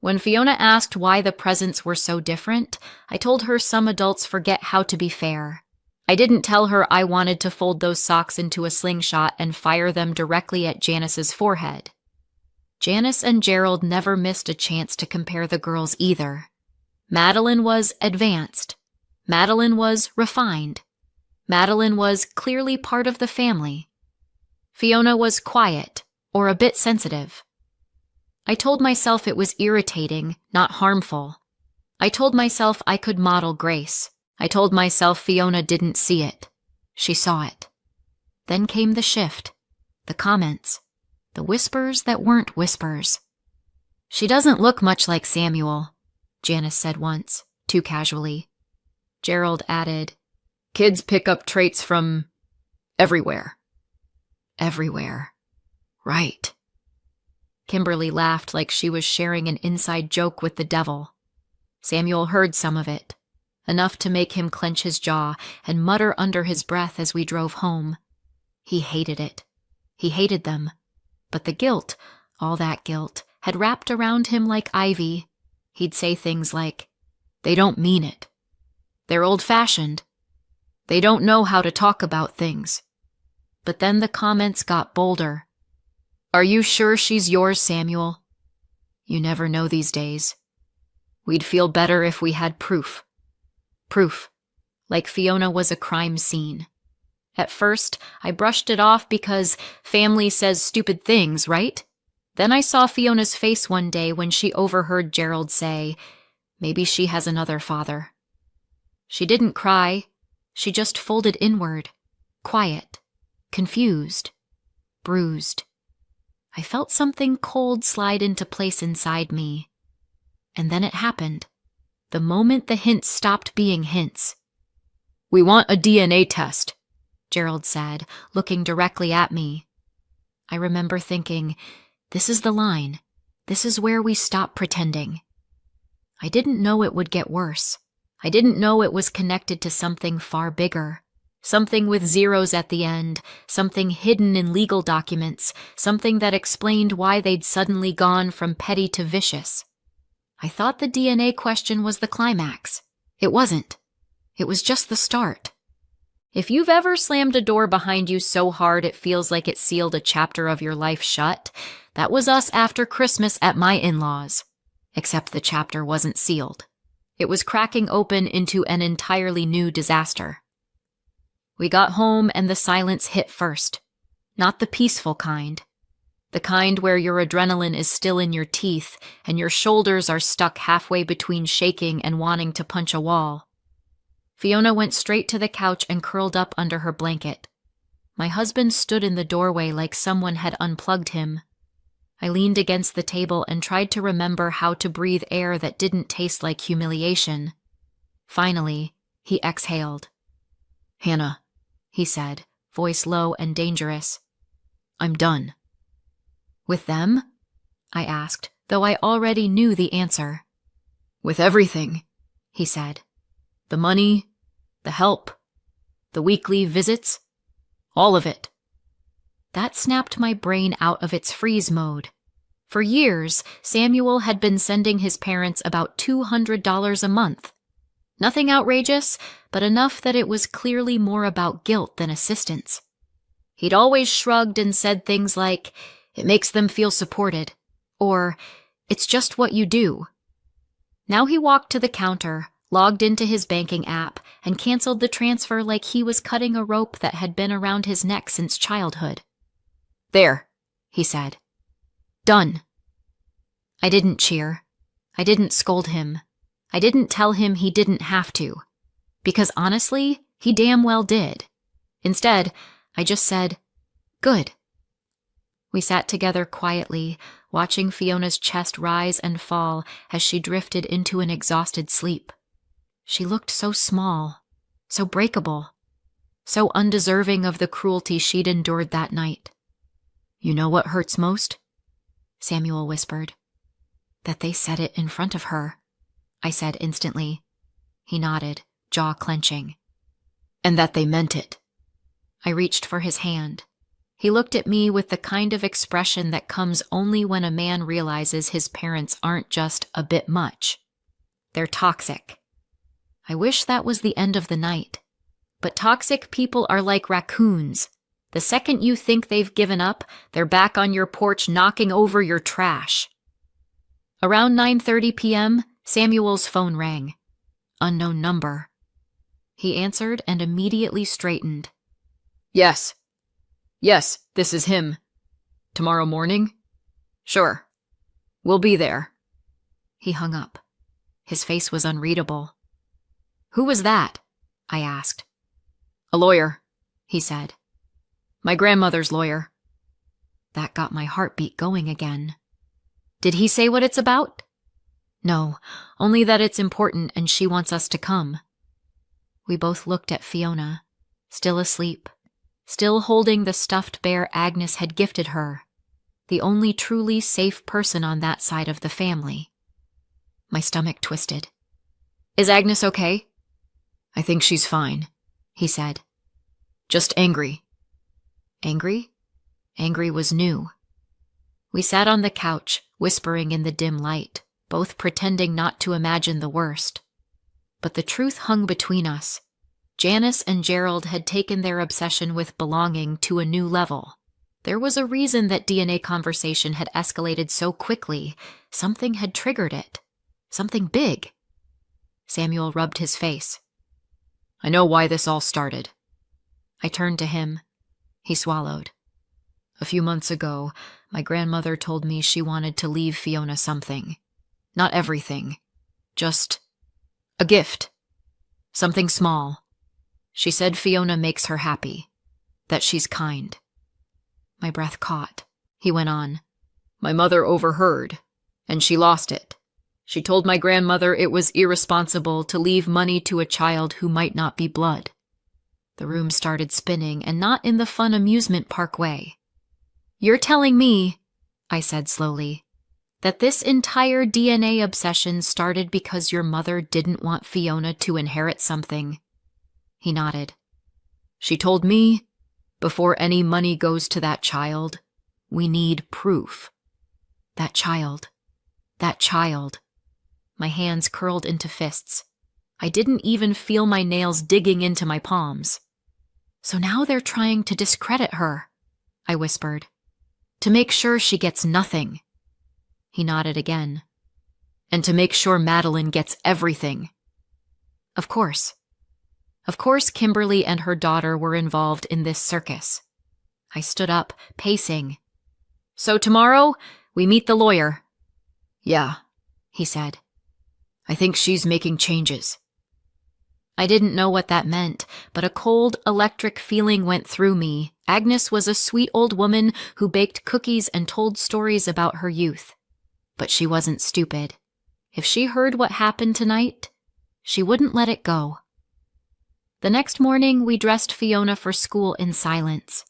When Fiona asked why the presents were so different, I told her some adults forget how to be fair. I didn't tell her I wanted to fold those socks into a slingshot and fire them directly at Janice's forehead. Janice and Gerald never missed a chance to compare the girls either. Madeline was advanced. Madeline was refined. Madeline was clearly part of the family. Fiona was quiet, or a bit sensitive. I told myself it was irritating, not harmful. I told myself I could model grace. I told myself Fiona didn't see it. She saw it. Then came the shift, the comments, the whispers that weren't whispers. "She doesn't look much like Samuel," Janice said once, too casually. Gerald added, "Kids pick up traits from everywhere." Everywhere. Right. Kimberly laughed like she was sharing an inside joke with the devil. Samuel heard some of it, enough to make him clench his jaw and mutter under his breath as we drove home. He hated it. He hated them. But the guilt, all that guilt, had wrapped around him like ivy. He'd say things like, "They don't mean it. They're old-fashioned. They don't know how to talk about things." But then the comments got bolder. "Are you sure she's yours, Samuel?" "You never know these days. We'd feel better if we had proof." Proof. Like Fiona was a crime scene. At first, I brushed it off because family says stupid things, right? Then I saw Fiona's face one day when she overheard Gerald say, "Maybe she has another father." She didn't cry. She just folded inward, quiet, confused, bruised. I felt something cold slide into place inside me. And then it happened. The moment the hints stopped being hints. "We want a DNA test," Gerald said, looking directly at me. I remember thinking, this is the line. This is where we stop pretending. I didn't know it would get worse. I didn't know it was connected to something far bigger. Something with zeros at the end, something hidden in legal documents, something that explained why they'd suddenly gone from petty to vicious. I thought the DNA question was the climax. It wasn't. It was just the start. If you've ever slammed a door behind you so hard it feels like it sealed a chapter of your life shut, that was us after Christmas at my in-laws. Except the chapter wasn't sealed. It was cracking open into an entirely new disaster. We got home and the silence hit first. Not the peaceful kind. The kind where your adrenaline is still in your teeth and your shoulders are stuck halfway between shaking and wanting to punch a wall. Fiona went straight to the couch and curled up under her blanket. My husband stood in the doorway like someone had unplugged him. I leaned against the table and tried to remember how to breathe air that didn't taste like humiliation. Finally, he exhaled. "Hannah," he said, voice low and dangerous. "I'm done." "With them?" I asked, though I already knew the answer. "With everything," he said. "The money, the help, the weekly visits, all of it." That snapped my brain out of its freeze mode. For years, Samuel had been sending his parents about $200 a month. Nothing outrageous, but enough that it was clearly more about guilt than assistance. He'd always shrugged and said things like, "It makes them feel supported," or "It's just what you do." Now he walked to the counter, logged into his banking app, and canceled the transfer like he was cutting a rope that had been around his neck since childhood. "There," he said. "Done." I didn't cheer. I didn't scold him. I didn't tell him he didn't have to. Because honestly, he damn well did. Instead, I just said, "Good." We sat together quietly, watching Fiona's chest rise and fall as she drifted into an exhausted sleep. She looked so small, so breakable, so undeserving of the cruelty she'd endured that night. "You know what hurts most?" Samuel whispered. "That they said it in front of her," I said instantly. He nodded, jaw clenching. "And that they meant it." I reached for his hand. He looked at me with the kind of expression that comes only when a man realizes his parents aren't just a bit much. They're toxic. I wish that was the end of the night. But toxic people are like raccoons. The second you think they've given up, they're back on your porch knocking over your trash. Around 9:30 p.m., Samuel's phone rang. Unknown number. He answered and immediately straightened. Yes, this is him. Tomorrow morning? Sure. We'll be there." He hung up. His face was unreadable. "Who was that?" I asked. "A lawyer," he said. "My grandmother's lawyer." That got my heartbeat going again. "Did he say what it's about?" "No, only that it's important and she wants us to come." We both looked at Fiona, still asleep, still holding the stuffed bear Agnes had gifted her, the only truly safe person on that side of the family. My stomach twisted. "Is Agnes okay?" "I think she's fine," he said. "Just angry." Angry? Angry was new. We sat on the couch, whispering in the dim light, both pretending not to imagine the worst. But the truth hung between us. Janice and Gerald had taken their obsession with belonging to a new level. There was a reason that DNA conversation had escalated so quickly. Something had triggered it. Something big. Samuel rubbed his face. "I know why this all started." I turned to him. He swallowed. "A few months ago, my grandmother told me she wanted to leave Fiona something. Not everything. Just a gift. Something small. She said Fiona makes her happy. That she's kind." My breath caught. He went on. "My mother overheard, and she lost it. She told my grandmother it was irresponsible to leave money to a child who might not be blood." The room started spinning, and not in the fun amusement park way. "You're telling me," I said slowly, "that this entire DNA obsession started because your mother didn't want Fiona to inherit something?" He nodded. "She told me, before any money goes to that child, we need proof." That child. That child. My hands curled into fists. I didn't even feel my nails digging into my palms. "So now they're trying to discredit her," I whispered. "To make sure she gets nothing." He nodded again. and to make sure Madeline gets everything. Of course. Of course Kimberly and her daughter were involved in this circus. I stood up, pacing. So tomorrow, we meet the lawyer. Yeah, He said. I think she's making changes. I didn't know what that meant, but a cold, electric feeling went through me. Agnes was a sweet old woman who baked cookies and told stories about her youth. But she wasn't stupid. If she heard what happened tonight, she wouldn't let it go. The next morning, we dressed Fiona for school in silence.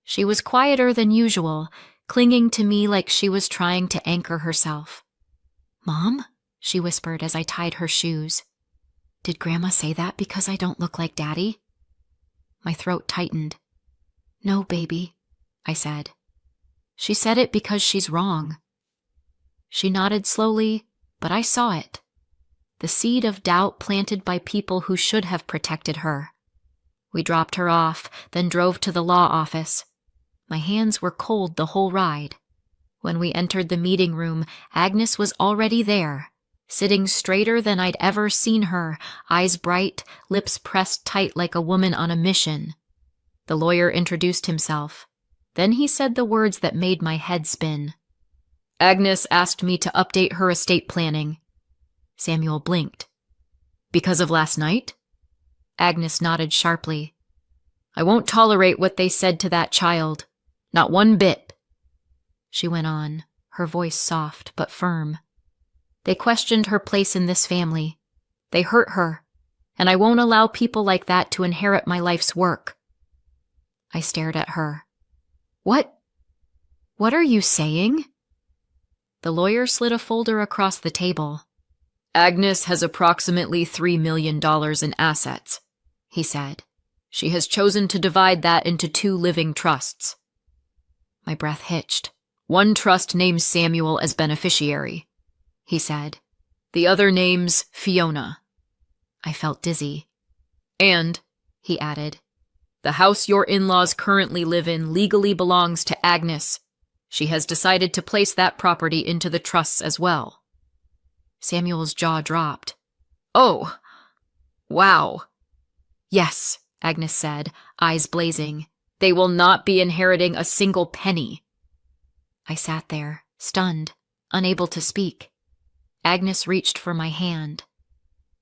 She was quieter than usual, clinging to me like she was trying to anchor herself. "Mom?" she whispered as I tied her shoes. "Did Grandma say that because I don't look like Daddy?" My throat tightened. "No, baby," I said. "She said it because she's wrong." She nodded slowly, but I saw it. The seed of doubt planted by people who should have protected her. We dropped her off, then drove to the law office. My hands were cold the whole ride. When we entered the meeting room, Agnes was already there, sitting straighter than I'd ever seen her, eyes bright, lips pressed tight like a woman on a mission. The lawyer introduced himself. Then he said the words that made my head spin. Agnes asked me to update her estate planning. Samuel blinked. Because of last night? Agnes nodded sharply. I won't tolerate what they said to that child. Not one bit. She went on, her voice soft but firm. They questioned her place in this family. They hurt her, and I won't allow people like that to inherit my life's work. I stared at her. What are you saying? The lawyer slid a folder across the table. Agnes has approximately $3 million in assets, he said. She has chosen to divide that into 2 living trusts. My breath hitched. One trust names Samuel as beneficiary, he said. The other names Fiona. I felt dizzy. And, he added, the house your in-laws currently live in legally belongs to Agnes. She has decided to place that property into the trusts as well. Samuel's jaw dropped. Oh, wow. Yes, Agnes said, eyes blazing. They will not be inheriting a single penny. I sat there, stunned, unable to speak. Agnes reached for my hand.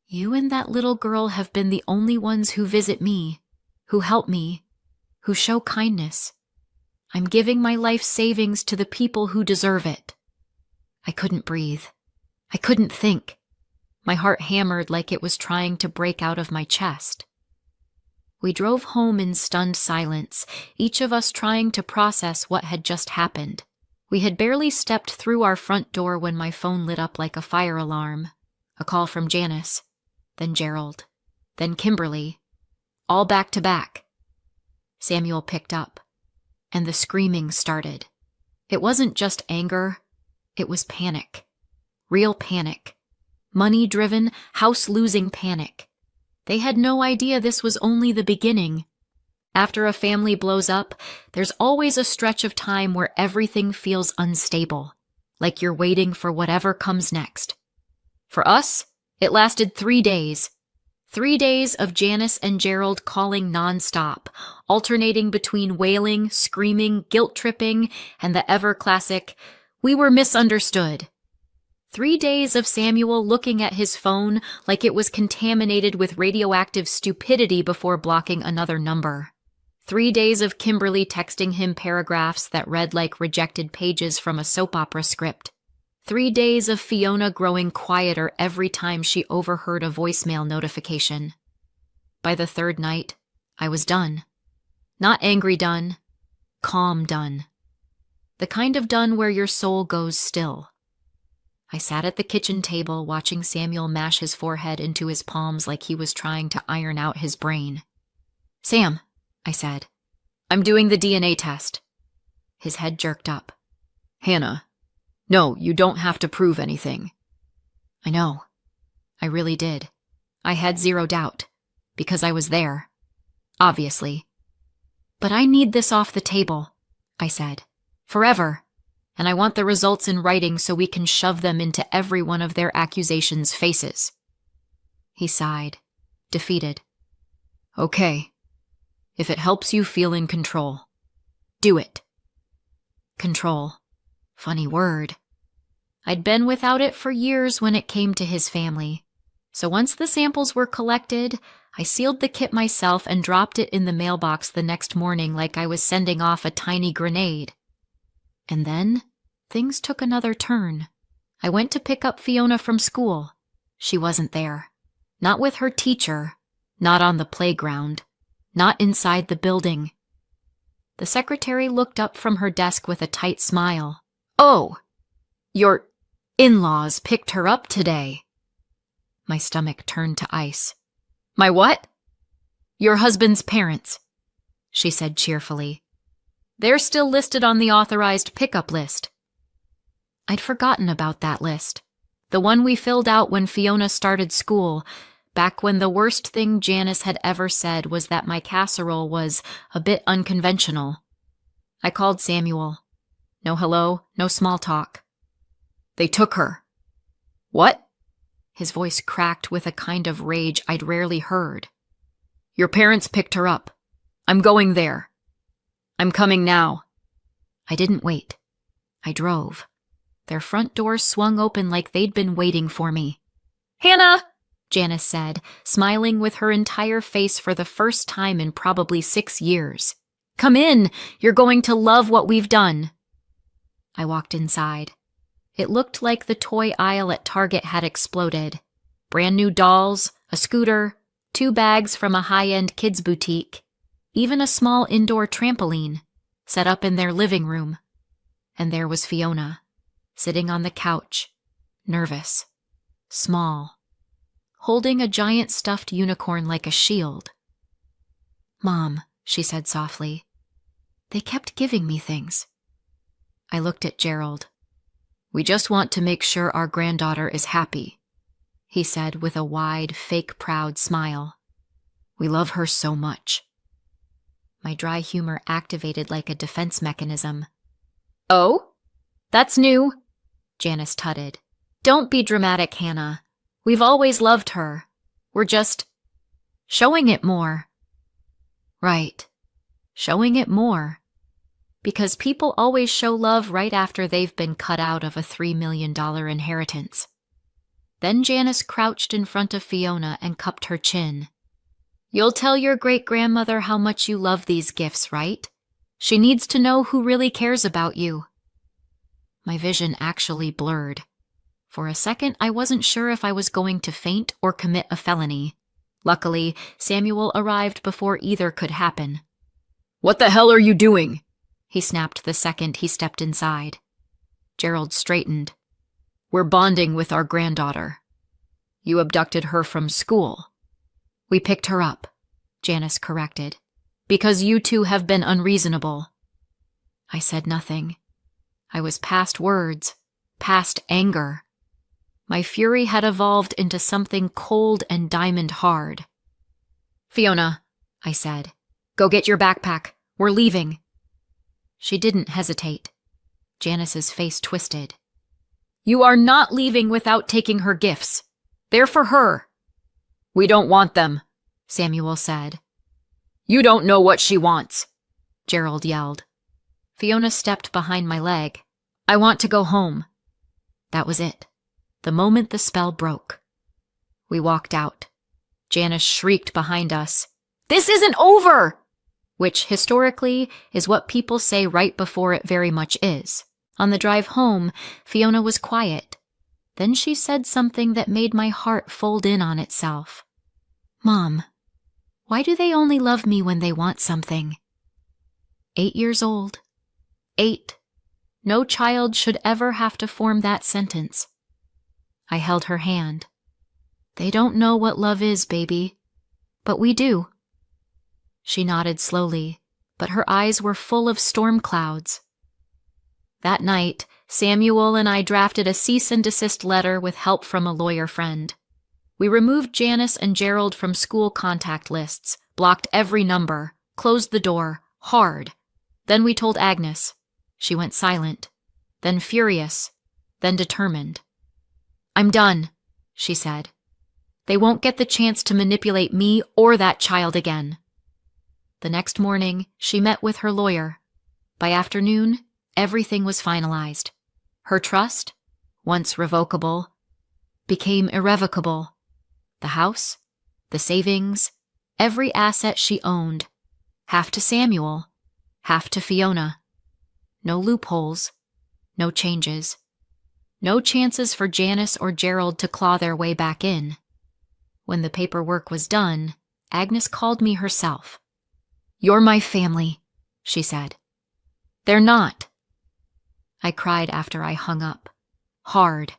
You and that little girl have been the only ones who visit me, who help me, who show kindness. I'm giving my life savings to the people who deserve it. I couldn't breathe. I couldn't think. My heart hammered like it was trying to break out of my chest. We drove home in stunned silence, each of us trying to process what had just happened. We had barely stepped through our front door when my phone lit up like a fire alarm. A call from Janice, then Gerald, then Kimberly, all back to back. Samuel picked up, and the screaming started. It wasn't just anger, it was panic. Real panic. Money-driven, house-losing panic. They had no idea this was only the beginning. After a family blows up, there's always a stretch of time where everything feels unstable, like you're waiting for whatever comes next. For us, it lasted 3 days. 3 days of Janice and Gerald calling nonstop, alternating between wailing, screaming, guilt-tripping, and the ever-classic, "We were misunderstood." 3 days of Samuel looking at his phone like it was contaminated with radioactive stupidity before blocking another number. 3 days of Kimberly texting him paragraphs that read like rejected pages from a soap opera script. 3 days of Fiona growing quieter every time she overheard a voicemail notification. By the 3rd night, I was done. Not angry done, calm done. The kind of done where your soul goes still. I sat at the kitchen table watching Samuel mash his forehead into his palms like he was trying to iron out his brain. "Sam," I said, "I'm doing the DNA test." His head jerked up. Hannah, no, you don't have to prove anything. I know. I really did. I had 0 doubt, because I was there. Obviously. But I need this off the table, I said. Forever. And I want the results in writing so we can shove them into every one of their accusations' faces. He sighed, defeated. Okay. If it helps you feel in control, do it. Control. Funny word. I'd been without it for years when it came to his family. So once the samples were collected, I sealed the kit myself and dropped it in the mailbox the next morning like I was sending off a tiny grenade. And then, things took another turn. I went to pick up Fiona from school. She wasn't there. Not with her teacher. Not on the playground. Not inside the building. The secretary looked up from her desk with a tight smile. Oh, your in-laws picked her up today. My stomach turned to ice. My what? Your husband's parents, she said cheerfully. They're still listed on the authorized pickup list. I'd forgotten about that list. The one we filled out when Fiona started school, back when the worst thing Janice had ever said was that my casserole was a bit unconventional. I called Samuel. No hello, no small talk. They took her. What? His voice cracked with a kind of rage I'd rarely heard. Your parents picked her up. I'm going there. I'm coming now. I didn't wait. I drove. Their front door swung open like they'd been waiting for me. Hannah, Janice said, smiling with her entire face for the first time in probably 6 years. Come in. You're going to love what we've done. I walked inside. It looked like the toy aisle at Target had exploded. Brand new dolls, a scooter, 2 bags from a high-end kids' boutique, even a small indoor trampoline set up in their living room. And there was Fiona, sitting on the couch, nervous, small, holding a giant stuffed unicorn like a shield. Mom, she said softly, they kept giving me things. I looked at Gerald. We just want to make sure our granddaughter is happy, he said with a wide, fake proud smile. We love her so much. My dry humor activated like a defense mechanism. Oh? That's new, Janice tutted. Don't be dramatic, Hannah. We've always loved her. We're just showing it more. Right. Showing it more. Because people always show love right after they've been cut out of a $3 million inheritance. Then Janice crouched in front of Fiona and cupped her chin. You'll tell your great-grandmother how much you love these gifts, right? She needs to know who really cares about you. My vision actually blurred. For a second, I wasn't sure if I was going to faint or commit a felony. Luckily, Samuel arrived before either could happen. What the hell are you doing? He snapped the second he stepped inside. Gerald straightened. We're bonding with our granddaughter. You abducted her from school. We picked her up, Janice corrected, because you two have been unreasonable. I said nothing. I was past words, past anger. My fury had evolved into something cold and diamond hard. Fiona, I said, go get your backpack. We're leaving. She didn't hesitate. Janice's face twisted. You are not leaving without taking her gifts. They're for her. We don't want them, Samuel said. You don't know what she wants, Gerald yelled. Fiona stepped behind my leg. I want to go home. That was it. The moment the spell broke. We walked out. Janice shrieked behind us. This isn't over! Which, historically, is what people say right before it very much is. On the drive home, Fiona was quiet. Then she said something that made my heart fold in on itself. Mom, why do they only love me when they want something? 8 years old. 8. No child should ever have to form that sentence. I held her hand. They don't know what love is, baby. But we do. She nodded slowly, but her eyes were full of storm clouds. That night, Samuel and I drafted a cease and desist letter with help from a lawyer friend. We removed Janice and Gerald from school contact lists, blocked every number, closed the door, hard. Then we told Agnes. She went silent. then furious, then determined. "I'm done," she said. "They won't get the chance to manipulate me or that child again." The next morning, she met with her lawyer. By afternoon, everything was finalized. Her trust, once revocable, became irrevocable. The house, the savings, every asset she owned, half to Samuel, half to Fiona. No loopholes, no changes, no chances for Janice or Gerald to claw their way back in. When the paperwork was done, Agnes called me herself. "You're my family," she said. "They're not." I cried after I hung up. Hard.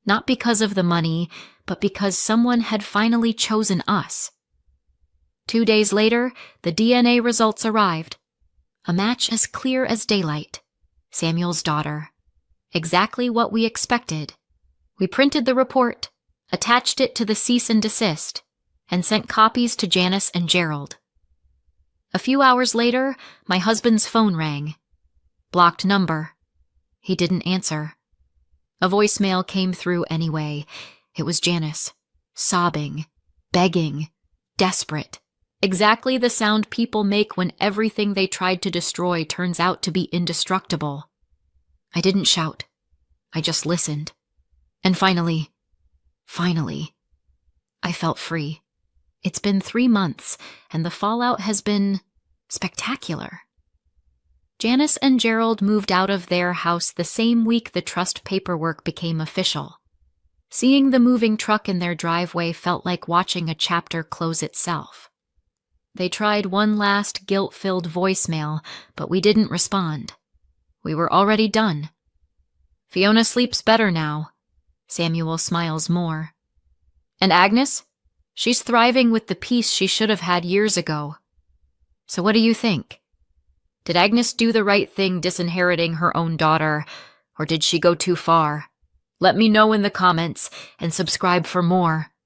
Not because of the money, but because someone had finally chosen us. 2 days later, the DNA results arrived. A match as clear as daylight. Samuel's daughter. Exactly what we expected. We printed the report, attached it to the cease and desist, and sent copies to Janice and Gerald. A few hours later, my husband's phone rang. Blocked number. He didn't answer. A voicemail came through anyway. It was Janice, sobbing, begging, desperate. Exactly the sound people make when everything they tried to destroy turns out to be indestructible. I didn't shout. I just listened. And finally, I felt free. It's been 3 months, and the fallout has been spectacular. Janice and Gerald moved out of their house the same week the trust paperwork became official. Seeing the moving truck in their driveway felt like watching a chapter close itself. They tried one last guilt-filled voicemail, but we didn't respond. We were already done. Fiona sleeps better now. Samuel smiles more. And Agnes? She's thriving with the peace she should have had years ago. So what do you think? Did Agnes do the right thing disinheriting her own daughter, or did she go too far? Let me know in the comments and subscribe for more.